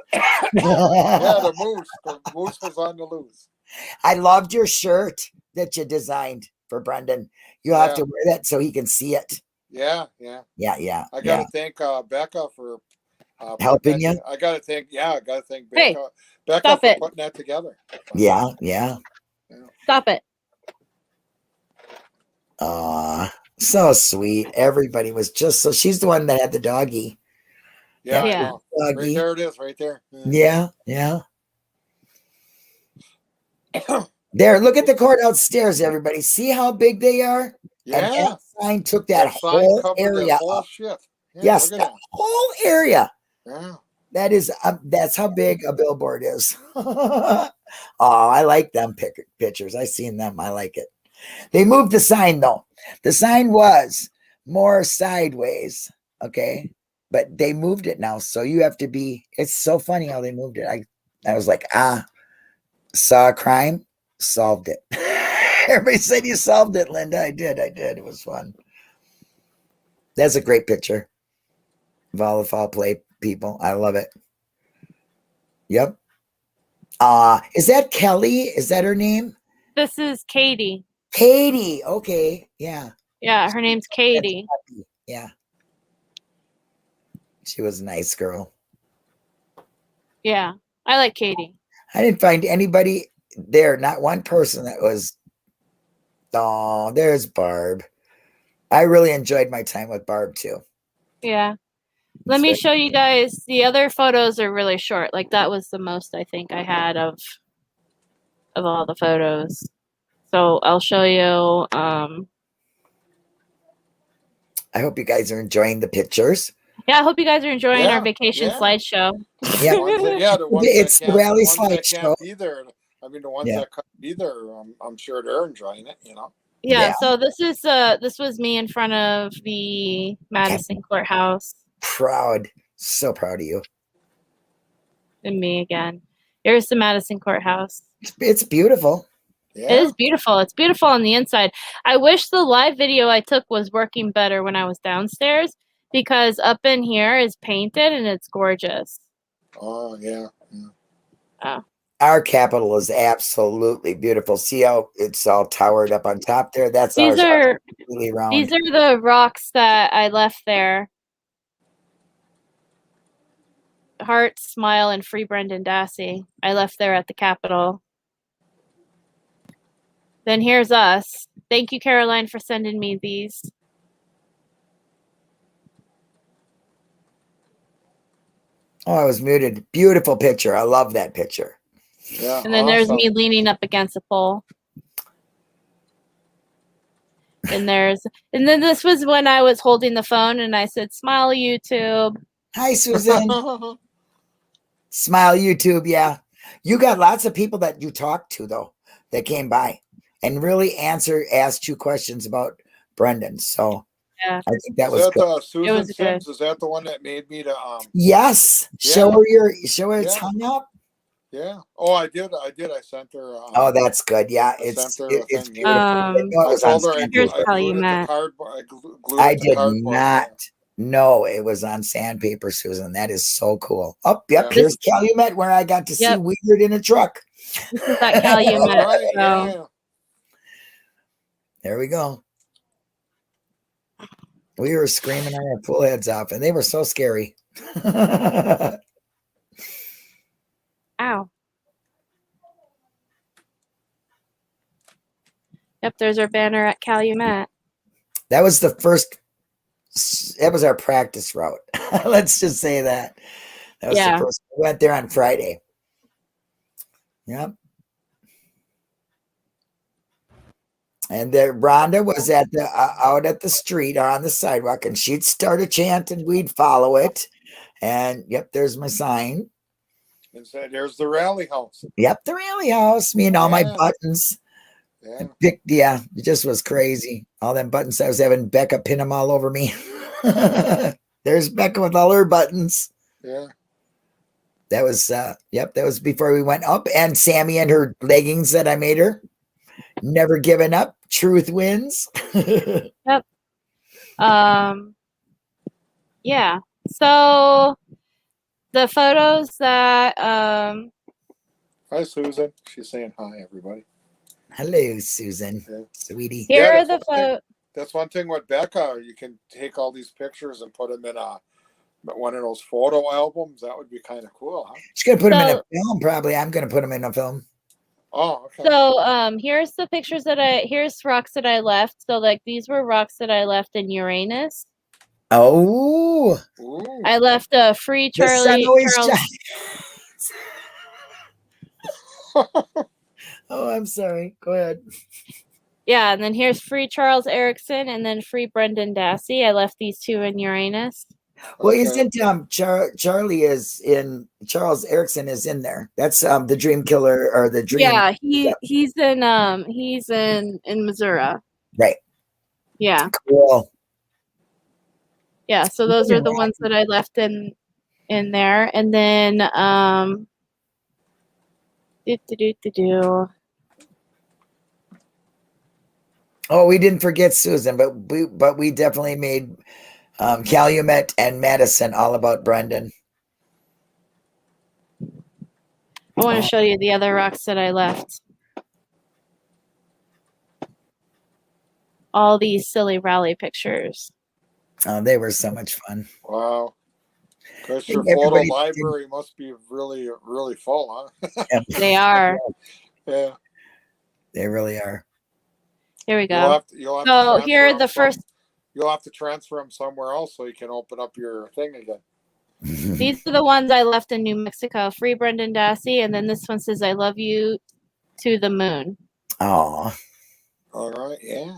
The moose. The moose was on the loose. I loved your shirt that you designed for Brendan. You'll have to wear that so he can see it. Yeah. I got to thank Becca for helping you. I got to thank Becca. Hey, Becca for putting that together. Yeah. Stop it. So sweet. Everybody was just so. She's the one that had the doggy. Yeah. Right there it is, right there. Yeah. There, look at the courthouse stairs, everybody. See how big they are? Yeah. And that sign took that whole area up. Shit. Yeah, yes, that whole area. Yeah. That is, that's how big a billboard is. Oh, I like them pictures. I seen them. I like it. They moved the sign though. The sign was more sideways. Okay. But they moved it now. So you have to be, it's so funny how they moved it. I was like, saw a crime, solved it. Everybody said you solved it, Linda. I did. It was fun. That's a great picture of all the foul play people. I love it. Yep. Is that Kelly? Is that her name? This is Katie. Katie. Okay. Yeah. Yeah, her name's Katie. Yeah. She was a nice girl. Yeah, I like Katie. I didn't find anybody there, not one person that was, oh, there's Barb. I really enjoyed my time with Barb too. Yeah. Let me show you guys. The other photos are really short. Like that was the most I think I had of all the photos. So I'll show you. I hope you guys are enjoying the pictures. Yeah, I hope you guys are enjoying our vacation slideshow. Yeah, the ones it's the rally slideshow. I mean, the ones that can't be there, I'm sure they're enjoying it. Yeah. So this was me in front of the Madison courthouse. Proud, so proud of you. And me again. Here's the Madison courthouse. It's beautiful. Yeah. It is beautiful. It's beautiful on the inside. I wish the live video I took was working better when I was downstairs because up in here is painted and it's gorgeous. Oh, yeah. Oh. Our Capitol is absolutely beautiful. See how it's all towered up on top there? That's these are really round. These are the rocks that I left there. Heart, smile, and free Brendan Dassey. I left there at the Capitol. Then here's us. Thank you, Caroline, for sending me these. Oh, I was muted. Beautiful picture. I love that picture. Yeah. And then there's me leaning up against a pole. And then this was when I was holding the phone and I said, "Smile, YouTube." Hi, Susan. Smile, YouTube. Yeah. You got lots of people that you talked to though, that came by and really asked you questions about Brendan. So yeah, I think that was good. Susan Sims, is that the one that made me to Yes. Yeah. Show her it's hung up. Yeah. Oh, I did. I sent her. Oh, that's good. Yeah, it's beautiful. Here's how you met. I did not know it was on sandpaper, Susan. That is so cool. Oh, yep. Here's Calumet where I got to see Weird in a truck. This is that Calumet. Right, yeah. There we go. We were screaming our full heads off, and they were so scary. Ow. Yep, there's our banner at Calumet. That was the first. That was our practice route. Let's just say that. That was the first. We went there on Friday. Yep. And there, Rhonda was at the out at the street or on the sidewalk, and she'd start a chant, and we'd follow it. And yep, there's my sign. And so there's the rally house. Yep, the rally house. Me and all my buttons. Yeah. It just was crazy. All them buttons. I was having Becca pin them all over me. There's Becca with all her buttons. Yeah. That was that was before we went up. And Sammy and her leggings that I made her. Never giving up. Truth wins. Yep. Yeah. So the photos that hi, Susan. She's saying hi, everybody. Hello, Susan. Sweetie. Here are the that's one thing with Becca. You can take all these pictures and put them in one of those photo albums. That would be kind of cool, huh? She's gonna put them in a film, probably. I'm gonna put them in a film. Oh, okay. So here's the pictures here's rocks that I left. So like these were rocks that I left in Uranus. Oh. Ooh. I left a free Charlie. Oh, I'm sorry. Go ahead. Yeah, and then here's free Charles Erickson and then free Brendan Dassey. I left these two in Uranus. Well, isn't Charlie is in Charles Erickson is in there. That's the Dream Killer or the Dream. Yeah, he's in Missouri. Right. Yeah. Cool. Yeah, so those are the ones that I left in there. And then Oh, we didn't forget Susan, but we definitely made Calumet and Madison all about Brendan. I want to show you the other rocks that I left. All these silly rally pictures. Oh, they were so much fun. Wow. Because your photo library must be really, really full, huh? They are. Yeah. They really are. Here we go. You'll have so here are the first. You'll have to transfer them somewhere else so you can open up your thing again. These are the ones I left in New Mexico. Free Brendan Dassey, and then this one says "I love you to the moon." Oh. All right. Yeah.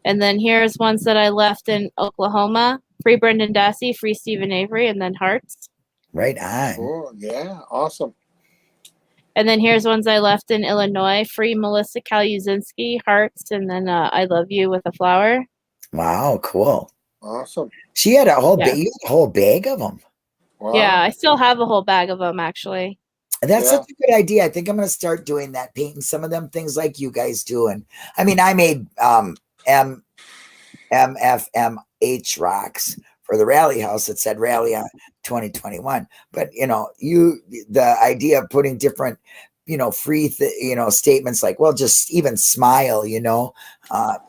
And then here's ones that I left in Oklahoma. Free Brendan Dassey, free Stephen Avery, and then hearts. Right on. Oh, yeah. Awesome. And then here's ones I left in Illinois. Free Melissa Kaluzinski, hearts, and then I love you with a flower. Wow, cool. Awesome. She had a whole bag of them. Wow. Yeah, I still have a whole bag of them, actually. That's such a good idea. I think I'm going to start doing that, painting some of them things like you guys do. And I mean, I made MFMH rocks for the rally house that said rally on 2021. But the idea of putting different, free, statements like, well, just even smile,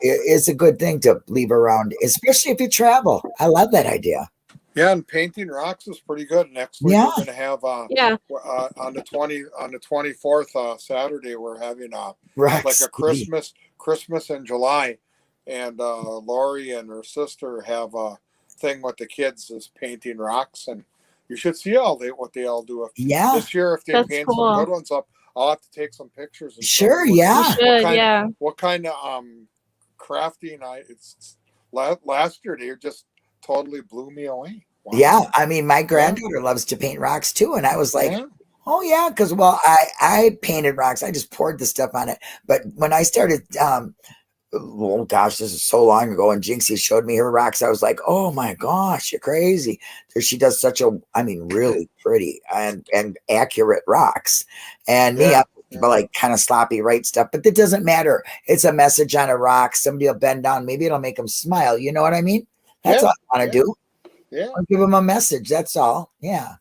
is a good thing to leave around, especially if you travel. I love that idea. Yeah, and painting rocks is pretty good. Next week we're going to have on the 24th Saturday we're having like a Christmas in July, and Lori and her sister have a thing with the kids is painting rocks, and you should see what they all do. This year if they paint some good ones up, I'll have to take some pictures. And what kind of crafting it's last year they just totally blew me away. Wow. Yeah, I mean, my granddaughter loves to paint rocks too, and I was like, oh yeah, because I painted rocks. I just poured the stuff on it. But when I started, oh gosh, this is so long ago, and Jinxie showed me her rocks, I was like, oh my gosh, you're crazy. She does such really pretty and accurate rocks. And me, I'm like kind of sloppy right stuff, but that doesn't matter. It's a message on a rock. Somebody will bend down. Maybe it'll make them smile. You know what I mean? That's all I want to do. Yeah. I'll give them a message. That's all. Yeah.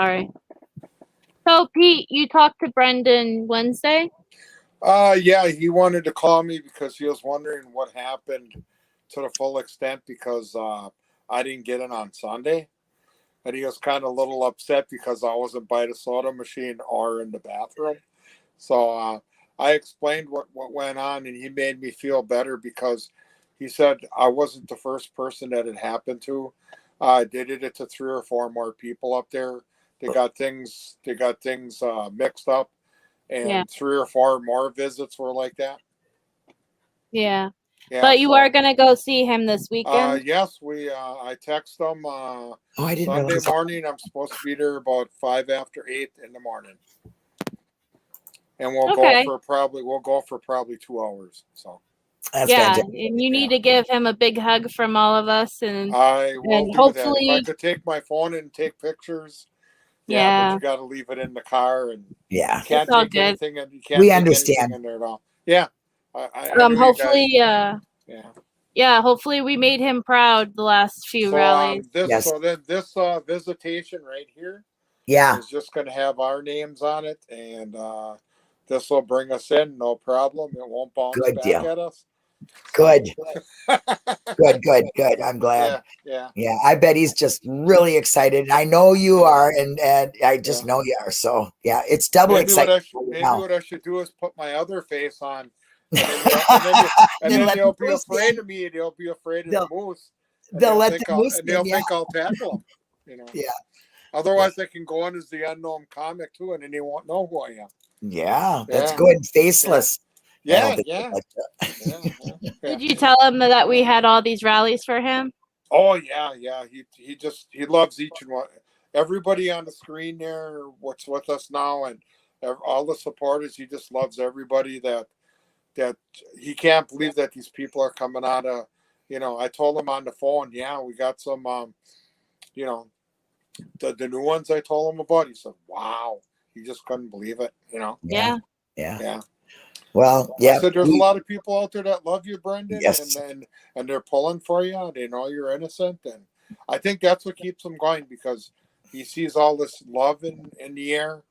All right. So, Pete, you talked to Brendan Wednesday? Yeah, he wanted to call me because he was wondering what happened to the full extent because I didn't get in on Sunday. And he was kind of a little upset because I wasn't by the soda machine or in the bathroom. So I explained what went on, and he made me feel better because he said I wasn't the first person that it happened to. They did it to 3 or 4 more people up there. They got things mixed up, and 3 or 4 more visits were like that. Yeah. But you are gonna go see him this weekend? Yes, I text him Sunday morning. I'm supposed to be there about 5 after 8 in the morning, and we'll go for probably 2 hours. So. That's fantastic. And you need to give him a big hug from all of us, and I will and hopefully that. If I could take my phone and take pictures. Yeah, but you got to leave it in the car, and you can't take anything, and you can't. We understand in there at all. Yeah. Hopefully, hopefully we made him proud the last few rallies. So then this visitation right here, Yeah. It's just going to have our names on it, and this will bring us in, no problem. It won't bounce back at us. Good. Good. I'm glad. Yeah. I bet he's just really excited. I know you are, and I just know you are. So yeah, it's double excitement. Maybe what I should do is put my other face on, and then they'll be afraid of me, and they'll be afraid of the Moose. They'll think I'll tackle them. You know. Yeah. Otherwise, they can go on as the unknown comic too, and then they won't know who I am. Yeah, that's good. Faceless. Yeah. Did you tell him that we had all these rallies for him? Oh yeah. He loves each and one. Everybody on the screen there, what's with us now, and all the supporters. He just loves everybody. That he can't believe that these people are coming out of. You know, I told him on the phone. Yeah, we got some. You know. The new ones I told him about, he said, "Wow!" He just couldn't believe it. You know. Yeah. Well, yeah. I said, there's a lot of people out there that love you, Brendan, and they're pulling for you. They know you're innocent, and I think that's what keeps him going, because he sees all this love in the air,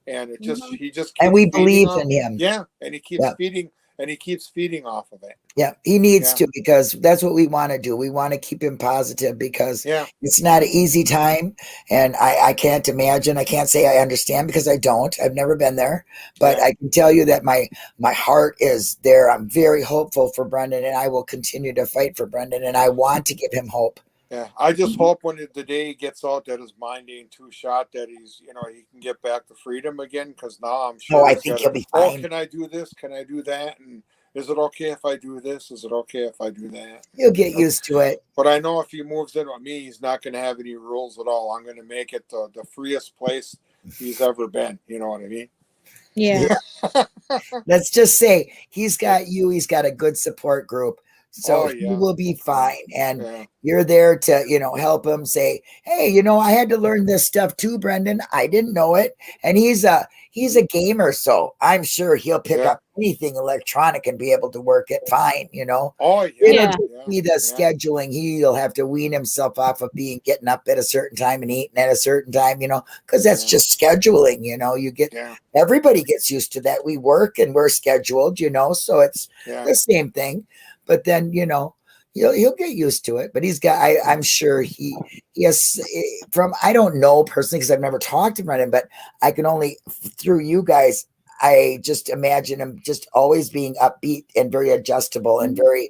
and it just he just keeps and we believe in him. Yeah, and he keeps feeding. And he keeps feeding off of it. Yeah, he needs to, because that's what we want to do. We want to keep him positive, because it's not an easy time. And I can't imagine. I can't say I understand, because I don't. I've never been there. But I can tell you that my heart is there. I'm very hopeful for Brendan, and I will continue to fight for Brendan. And I want to give him hope. Yeah, I just hope when the day he gets out that his mind ain't too shot, that he's, you know, he can get back to freedom again. Because now I'm sure. Oh, I think he'll be fine. Oh, can I do this? Can I do that? And is it okay if I do this? Is it okay if I do that? He'll get used to it. But I know if he moves in with me, he's not going to have any rules at all. I'm going to make it the freest place he's ever been. You know what I mean? Yeah. Let's just say he's got you. He's got a good support group. So he will be fine. And you're there to, you know, help him say, hey, you know, I had to learn this stuff too, Brendan. I didn't know it. And he's a gamer. So I'm sure he'll pick up anything electronic and be able to work it fine, you know. Oh, It'll just be the scheduling. He'll have to wean himself off of getting up at a certain time and eating at a certain time, you know, because that's just scheduling, you know. You get everybody gets used to that. We work and we're scheduled, you know, so it's the same thing. But then, you know, he'll get used to it. But he's got, I'm sure he has I don't know personally, because I've never talked to Brendan, but I can only through you guys, I just imagine him just always being upbeat and very adjustable and very,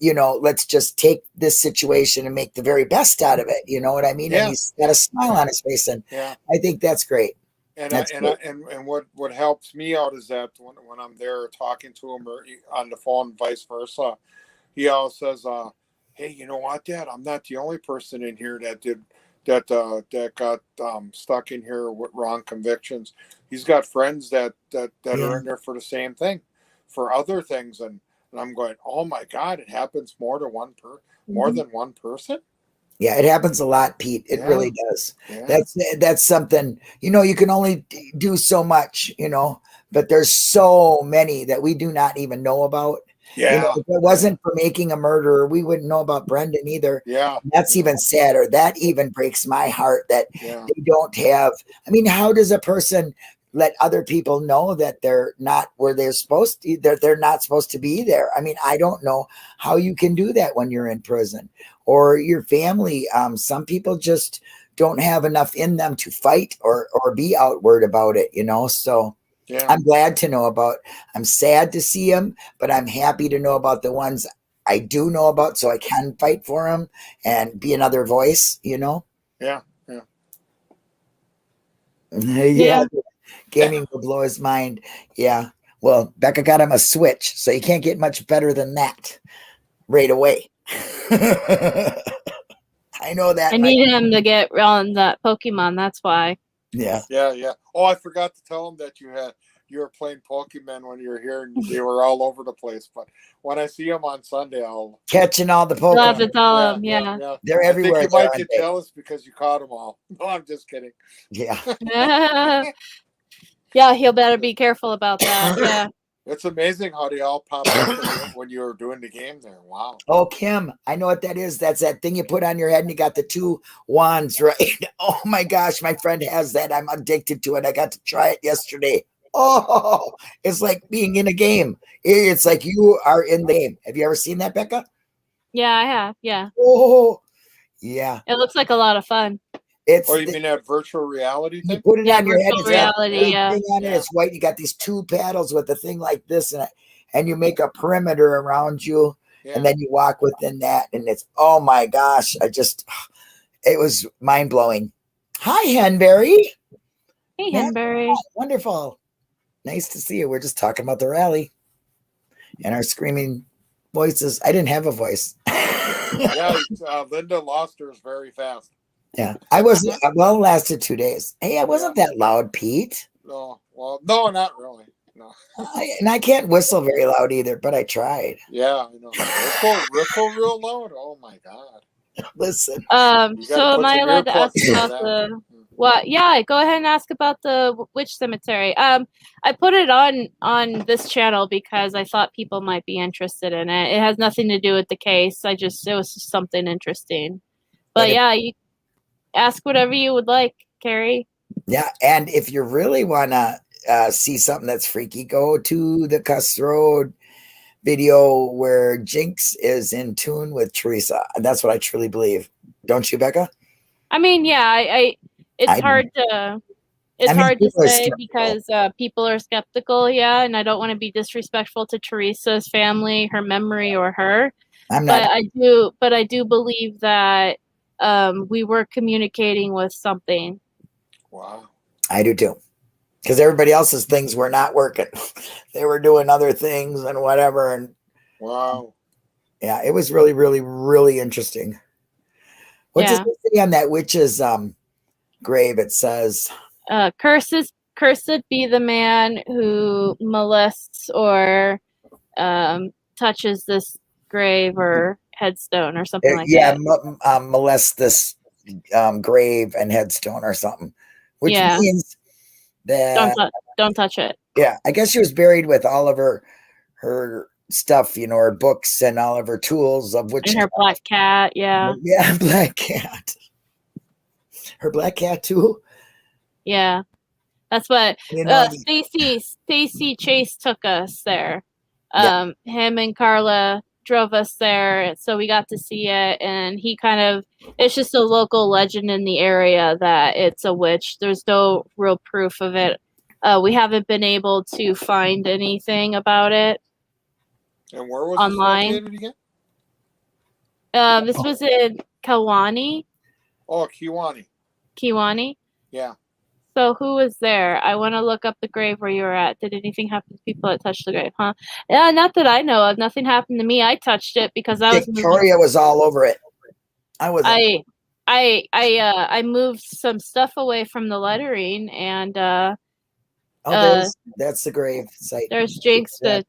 you know, let's just take this situation and make the very best out of it. You know what I mean? And he's got a smile on his face, and I think that's great. And what helps me out is that when I'm there talking to him or on the phone, vice versa, he always says, "Hey, you know what, Dad? I'm not the only person in here that got stuck in here with wrong convictions. He's got friends that are in there for the same thing, for other things." And I'm going, "Oh my God, it happens more than one person." Yeah, it happens a lot, Pete. It really does. Yeah. That's something, you know, you can only do so much, you know, but there's so many that we do not even know about. Yeah. You know, if it wasn't for making a murderer, we wouldn't know about Brendan either. Yeah. That's even sadder. That even breaks my heart that they don't have. I mean, how does a person let other people know that they're not where they're supposed to, that they're not supposed to be there? I mean, I don't know how you can do that when you're in prison or your family. Some people just don't have enough in them to fight or be outward about it, you know? So I'm glad to know about, I'm sad to see him, but I'm happy to know about the ones I do know about so I can fight for him and be another voice, you know? Yeah. Gaming will blow his mind. Yeah. Well, Becca got him a Switch, so you can't get much better than that right away. I know that. I needed him to get on that Pokemon. That's why. Yeah. Oh, I forgot to tell him that you were playing Pokemon when you were here, and they were all over the place. But when I see him on Sunday, I'll catching all the Pokemon. Love to tell him. Yeah. They're everywhere. I think you might get jealous because you caught them all. No, I'm just kidding. Yeah. Yeah, he'll better be careful about that. Yeah. It's amazing how they all pop up when you were doing the game there. Wow. Oh, Kim, I know what that is. That's that thing you put on your head and you got the two wands, right? Oh my gosh, my friend has that. I'm addicted to it. I got to try it yesterday. Oh, it's like being in a game. It's like you are in the game. Have you ever seen that, Becca? Yeah, I have. Yeah. Oh, yeah. It looks like a lot of fun. It's you mean that virtual reality thing? You put it on your head. It's reality, got a big thing on it. It's white. You got these two paddles with a thing like this, and you make a perimeter around you, and then you walk within that. And it's, oh my gosh, it was mind blowing. Hi, Henberry. Hey, Henberry. Wonderful. Nice to see you. We're just talking about the rally and our screaming voices. I didn't have a voice. Yeah, Linda lost hers very fast. Yeah, I wasn't. Well, it lasted 2 days. Hey, I wasn't that loud, Pete. No, well, no, not really. No. I can't whistle very loud either, but I tried. Yeah, I know. Ripple real loud. Oh my God. Listen. So am I allowed to ask about the what? Yeah, go ahead and ask about the witch cemetery. I put it on this channel because I thought people might be interested in it. It has nothing to do with the case. It was just something interesting. But yeah, you ask whatever you would like, Carrie. Yeah, and if you really want to see something that's freaky, go to the Cuss Road video where Jinx is in tune with Teresa. That's what I truly believe. Don't you, Becca? I mean, yeah, it's hard to say because people are skeptical, yeah, and I don't want to be disrespectful to Teresa's family, her memory, or her. I'm not. But I do believe that we were communicating with something. Wow. I do too. Because everybody else's things were not working. They were doing other things and whatever. And wow. Yeah, it was really, really, really interesting. What does it say on that witch's grave? It says, cursed be the man who molests or touches this grave or headstone or something like that. Molest this grave and headstone or something. Which means that don't touch it. Yeah, I guess she was buried with all of her stuff, her books and all of her tools of which and her black cat, black cat. Her black cat too. Yeah, that's what Stacy Chase took us there. Him and Carla drove us there, so we got to see it, and it's just a local legend in the area that it's a witch. There's no real proof of it. We haven't been able to find anything about it. And where was online this located again? This was in Kewaunee. Oh, Kewaunee. Kewaunee? Yeah. So who was there? I want to look up the grave where you were at. Did anything happen to people that touched the grave, huh? Yeah, not that I know of. Nothing happened to me. I touched it because I was Victoria was all over it. I moved some stuff away from the lettering and that's the grave site. There's Jinx. So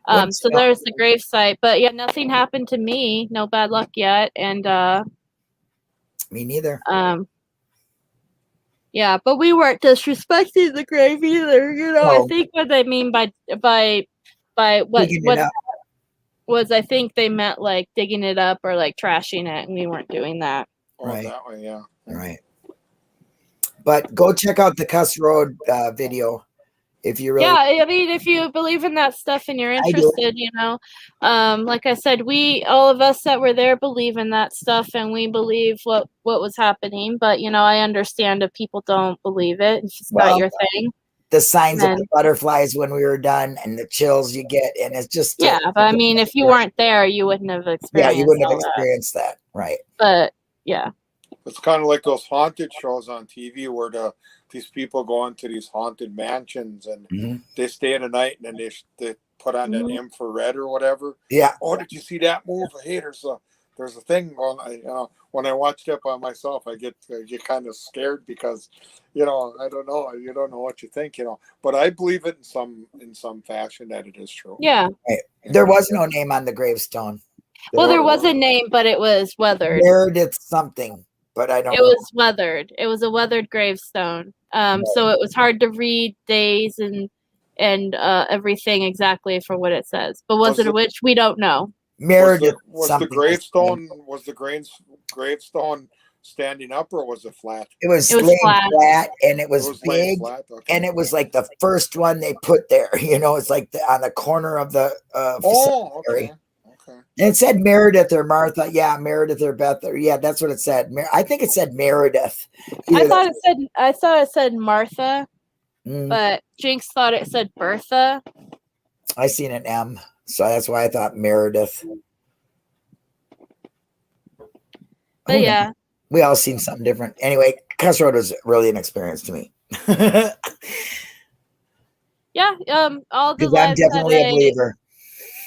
there's the grave site. But yeah, nothing happened to me. No bad luck yet. And me neither. Yeah, but we weren't disrespecting the grave either. I think what they mean by what was I think they meant like digging it up or like trashing it, and we weren't doing that. Right. That way, yeah. Right. But go check out the Cuss Road video if you really. Yeah, I mean, if you believe in that stuff and you're interested, like I said, all of us that were there believe in that stuff, and we believe what was happening. But I understand if people don't believe it. It's not your thing. The signs of the butterflies when we were done, and the chills you get, and it's just but I mean, if you weren't there, you wouldn't have experienced. Yeah, you wouldn't have experienced that, right? But yeah. It's kind of like those haunted shows on TV where these people go into these haunted mansions and they stay in the night and then they put on that infrared or whatever. Yeah. Oh, did you see that move? Hey, there's a thing going. When I watched it by myself, I get kind of scared because, I don't know. You don't know what you think, But I believe it in some fashion that it is true. Yeah. Right. There was no name on the gravestone. There was a name, but it was weathered. Meredith something. But I don't know. Was weathered. It was a weathered gravestone. So it was hard to read days and and everything exactly for what it says. But was it a witch? We don't know. Meredith was the gravestone standing up, or was it flat? It was laying flat, and it was big, okay. And it was like the first one they put there. It's like on the corner of the okay. And it said Meredith or Martha. Yeah, Meredith or Beth. Yeah, that's what it said. I think it said Meredith. I thought it said Martha, but Jinx thought it said Bertha. I seen an M, so that's why I thought Meredith. But yeah, we all seen something different. Anyway, Cuss Road was really an experience to me. Yeah, all the I'm definitely a believer.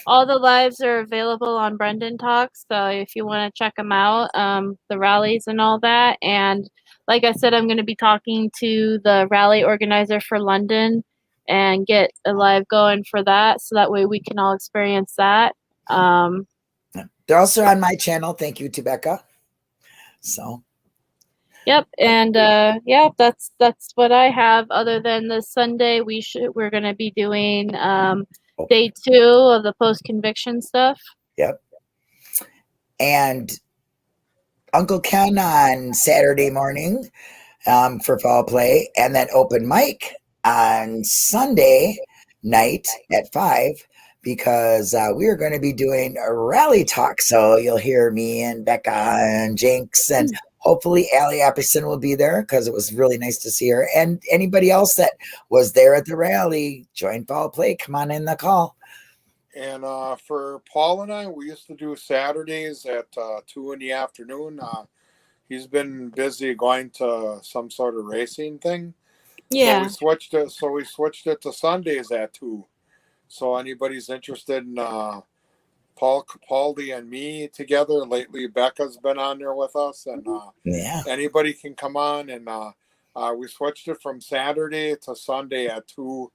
All the lives are available on Brendan Talks, so if you want to check them out, the rallies and all that. And like I said, I'm going to be talking to the rally organizer for London and get a live going for that, so that way we can all experience that. They're also on my channel. Thank you to Becca. So. Yep, and yeah, that's what I have. Other than this Sunday, we're going to be doing day 2 of the post-conviction stuff. Yep. And Uncle Ken on Saturday morning for Foul Play, and then open mic on Sunday night at 5, because we are going to be doing a rally talk. So you'll hear me and Becca and Jinx, and hopefully Allie Apperson will be there, because it was really nice to see her. And anybody else that was there at the rally, join Foul Play. Come on in the call. And for Paul and I, we used to do Saturdays at 2 in the afternoon. He's been busy going to some sort of racing thing. Yeah. So we switched it to Sundays at 2. So anybody's interested in Paul Capaldi and me together. Lately, Becca's been on there with us, and anybody can come on. And we switched it from Saturday to Sunday at 2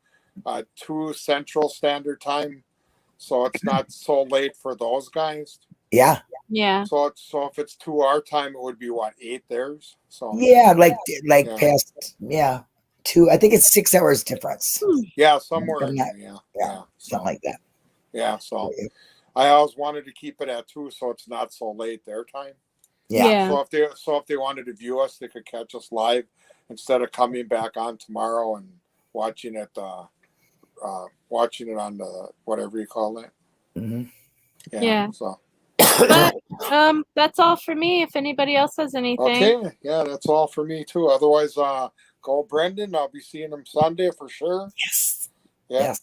Central Standard Time, so it's not so late for those guys. Yeah. Yeah. So if it's 2 our time, it would be 8 theirs. So yeah, past 2. I think it's 6 hours difference. Yeah, somewhere. Yeah, something like that. Yeah. So I always wanted to keep it at 2, so it's not so late their time. Yeah. So if they wanted to view us, they could catch us live instead of coming back on tomorrow and watching it on the whatever you call it. Mm-hmm. Yeah. So. But that's all for me. If anybody else has anything. Okay. Yeah, that's all for me too. Otherwise, go Brendan. I'll be seeing him Sunday for sure. Yes. Yeah. Yes.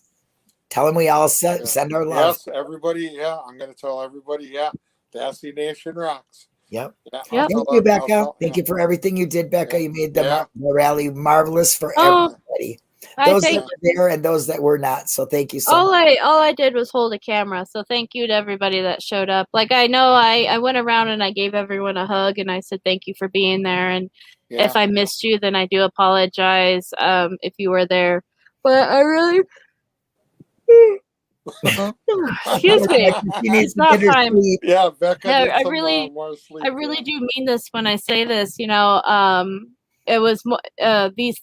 Tell him we all send our love. Yes, everybody. Yeah, I'm going to tell everybody. Yeah, Dassey Nation rocks. Yep. Yeah. Thank you, Becca. Thank you for everything you did, Becca. You made the rally marvelous for everybody. Those that were there and those that were not. So thank you so much. All I did was hold a camera. So thank you to everybody that showed up. Like, I know I went around and I gave everyone a hug and I said thank you for being there. And if I missed you, then I do apologize if you were there. But I really... Excuse me. It's not time. Yeah, Becca. I really do mean this when I say this. It was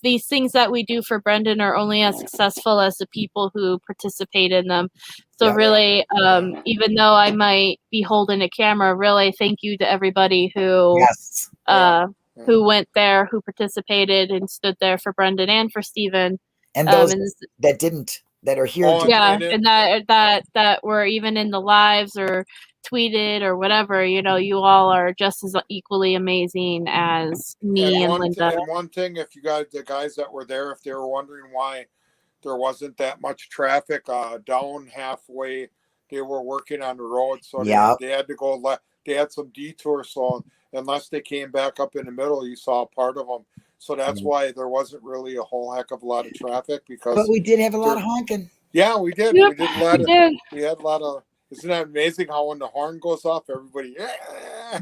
these things that we do for Brendan are only as successful as the people who participate in them. So really, even though I might be holding a camera, really thank you to everybody who who went there, who participated and stood there for Brendan and for Stephen. And those that didn't. That are here. And that were even in the lives or tweeted or whatever, you all are just as equally amazing as me and Linda. And one thing, if you guys, the guys that were there, if they were wondering why there wasn't that much traffic down halfway, they were working on the road, so they had to go left. They had some detours, so unless they came back up in the middle, you saw part of them. So that's why there wasn't really a whole heck of a lot of traffic, because. But we did have a lot of honking. Yeah, we did. Yep, we had a lot of. Isn't that amazing how when the horn goes off, everybody.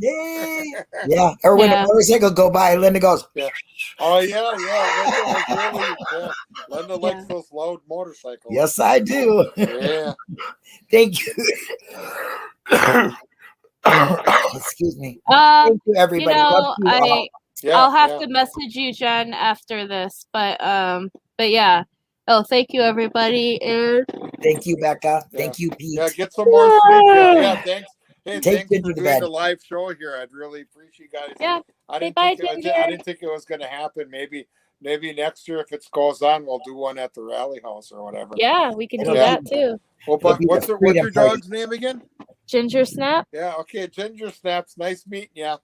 Yeah. Or when a motorcycle go by, Linda goes. Yeah. Oh yeah. Linda likes those loud motorcycles. Yes, I do. Yeah. Thank you. Excuse me. Thank you, everybody. I'll have to message you, Jen, after this, but yeah, Oh, thank you, everybody. And thank you, Becca. Thank you, Pete. Yeah, get some more sleep. Yeah, thanks. Hey, thanks for doing bed. the live show here. I'd really appreciate you guys. Yeah. I didn't think it was going to happen. Maybe next year, if it goes on, we'll do one at the Rally House or whatever. Yeah, we can do that too. Well, but what's your dog's name again? Ginger Snap. Yeah. Okay, Ginger Snaps. Nice meeting you.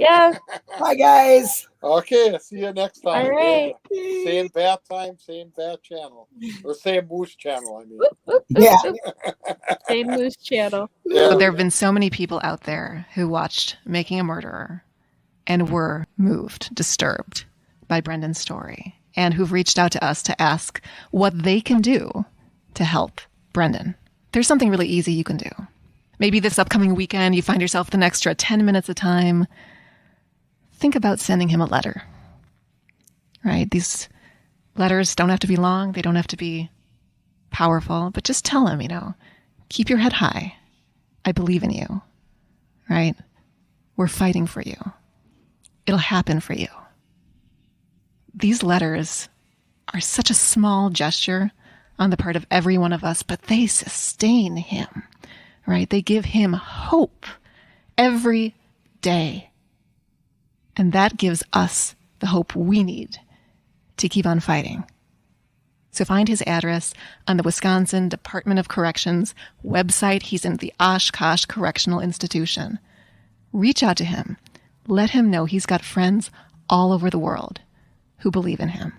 Yeah. Bye, guys. Okay. See you next time. All right. Same bat time, same bat channel, or same moose channel. I mean. Yeah. Same moose channel. Yeah. So there have been so many people out there who watched Making a Murderer and were moved, disturbed by Brendan's story, and who've reached out to us to ask what they can do to help Brendan. There's something really easy you can do. Maybe this upcoming weekend, you find yourself with an extra 10 minutes of time. Think about sending him a letter, right? These letters don't have to be long. They don't have to be powerful, but just tell him, keep your head high. I believe in you, right? We're fighting for you. It'll happen for you. These letters are such a small gesture on the part of every one of us, but they sustain him, right? They give him hope every day. And that gives us the hope we need to keep on fighting. So find his address on the Wisconsin Department of Corrections website. He's in the Oshkosh Correctional Institution. Reach out to him. Let him know he's got friends all over the world who believe in him.